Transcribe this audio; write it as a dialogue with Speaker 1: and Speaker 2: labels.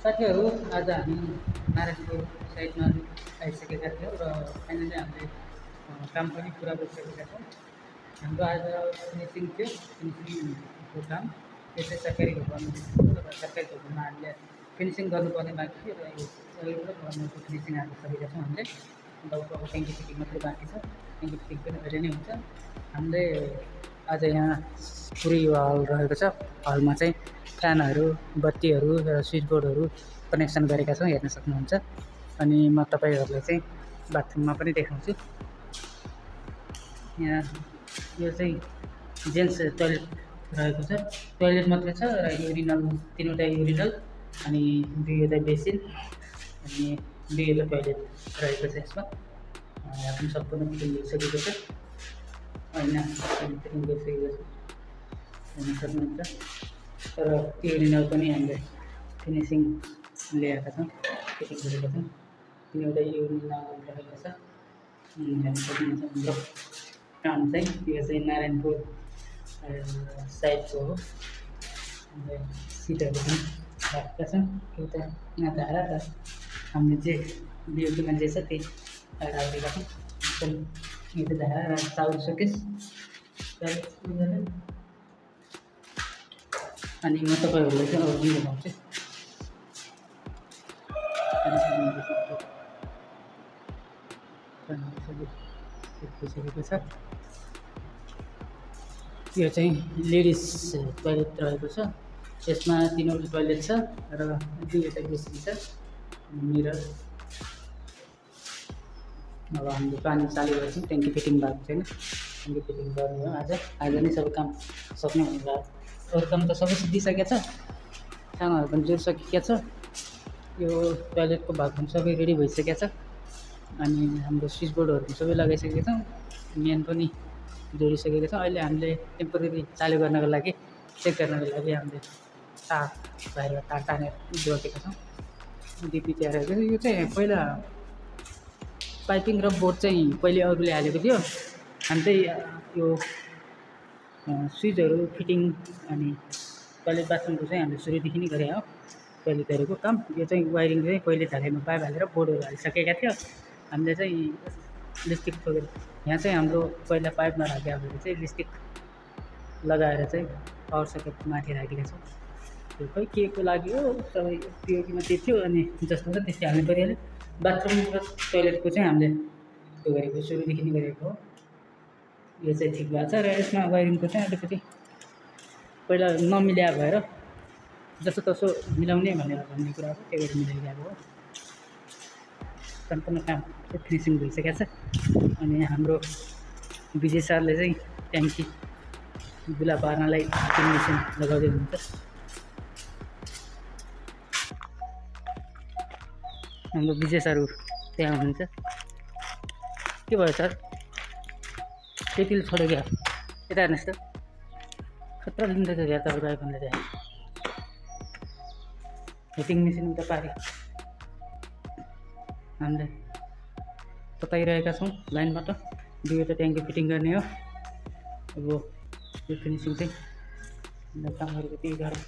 Speaker 1: साथीहरू आज हामी नारायणपुर साइडमा आइसकेका थियौँ र फाइनली हामीले काम पनि पुरा गरिसकेका छौँ। हाम्रो आज फिनिसिङ थियो। फिनिसिङको काम यो चाहिँ सरकारी भवनमा थियो र सरकारी भवनमा हामीले फिनिसिङ गर्नुपर्ने बाँकी थियो र यो भवनको फिनिसिङ आज सकेका छौँ हामीले। अब ट्याङ्की फिटिङ मात्रै बाँकी छ। ट्याङ्की फिटिङ पनि अहिले नै हुन्छ। हामीले आज यहाँ पुरै यो हल रहेको छ। हलमा चाहिँ फ्यानहरू, बत्तीहरू र स्विच बोर्डहरू कनेक्सन गरेका छौँ, हेर्न सक्नुहुन्छ। अनि म तपाईँहरूलाई चाहिँ बाथरुममा पनि देखाउँछु। यहाँ यो चाहिँ जेन्ट्स टोइलेट रहेको छ। टोइलेट मात्रै छ र युरिनल 3वटा युरिनल अनि 2वटा बेसिन अनि 2वटा टोइलेट रहेको छ। यसमा आफ्नो सम्पूर्ण फिटिङ गरिसकेको छ। ऐना फिटिङ गरिसकेको छ, हेर्न सक्नुहुन्छ। तर युरिनल पनि हामीले फिनिसिङ ल्याएका छौँ, फिटिङ गरेका छौँ। 3वटा युरिनल रहेको छ, हेर्न सक्नुहुन्छ। हाम्रो काम चाहिँ यो चाहिँ नारायणपुर साइडको हो। सिटहरू पनि राखेका छौँ। एउटा यहाँ धारा र हामीले चाहिँ बिजुलीमा जे छ त्यही राखेका छौँ। यो चाहिँ धारा र चाउर सोकेस। अनि म तपाईँहरूलाई चाहिँ अरू पनि देखाउँछु। छ यो चाहिँ लेडिज टोइलेट रहेको छ। यसमा 3वटा टोइलेट छ र 2वटा बेसिन छ, मिरर। अब हामीले पानी चालु गर्छौँ। ट्याङ्की फिटिङ भएको छैन, ट्याङ्की फिटिङ गर्ने हो। आज नै सबै काम सक्ने भनेर अरू काम त सबै सिद्धिसकेको छ, खानाहरू पनि जोडिसकेको छ। यो टोइलेटको भाग पनि सबै रेडी भइसकेको छ। अनि हाम्रो स्विच बोर्डहरू पनि सबै लगाइसकेका छौँ। मेन पनि जोडिसकेको छ। अहिले हामीले टेम्पोरेरी चालु गर्नको लागि, चेक गर्नको लागि हामीले तार बाहिर तार तानेर जोडेका छौँ। डिपी तयार गरेको छ। यो चाहिँ पहिला पाइपिङ र बोर्ड चाहिँ पहिले अरूले हालेको थियो। हामी चाहिँ यो स्विचहरू फिटिङ अनि टोइलेट बाथरुमको चाहिँ हामीले सुरुदेखि नै गरे हो, टोइलेटहरूको काम। यो चाहिँ वायरिङ चाहिँ पहिले ढालेमा पाइप हालेर बोर्डहरू हालिसकेका थियो। हामीले चाहिँ लिस्टिक ठोकेर यहाँ चाहिँ हाम्रो पहिला पाइप नराखेका भएर चाहिँ लिस्टिक लगाएर चाहिँ पावर सकेट माथि राखेका छौँ। त्यो खै के को लागि हो, सबै पिओपीमा त्यो थियो। अनि जस्तो छ त्यस्तै हाल्नु परिहाल्यो। बाथरुम र टोइलेटको चाहिँ हामीले त्यो गरेको, सुरुदेखि नै गरेको हो। यो चाहिँ ठिक भएको छ र यसमा वायरिङको चाहिँ अलिकति पहिला नमिल्या भएर जसोतसो मिलाउने भनेर भन्ने कुरा हो, त्यही भएर मिलाइरहेको हो। सम्पूर्ण काम फिनिसिङ भइसकेको छ। अनि हाम्रो विजय सरले चाहिँ ट्याङ्की बुला पार्नलाई मेसिन लगाउँदै हुनुहुन्छ। हाम्रो विजय सर त्यहाँ हुनुहुन्छ। के भयो सर, त्यतिले छोड्यो क्या? यता हेर्नुहोस् त, खतरा लिँदैछ क्या तपाईँको आइफोनले त्यहाँ। हिटिङ मेसिन उता पार्यो। हामीले बताइरहेका छौँ लाइनबाट 2वटा ट्याङ्की फिटिङ गर्ने हो। अब यो फिनिसिङ चाहिँ काम गरेको त्यही गरेर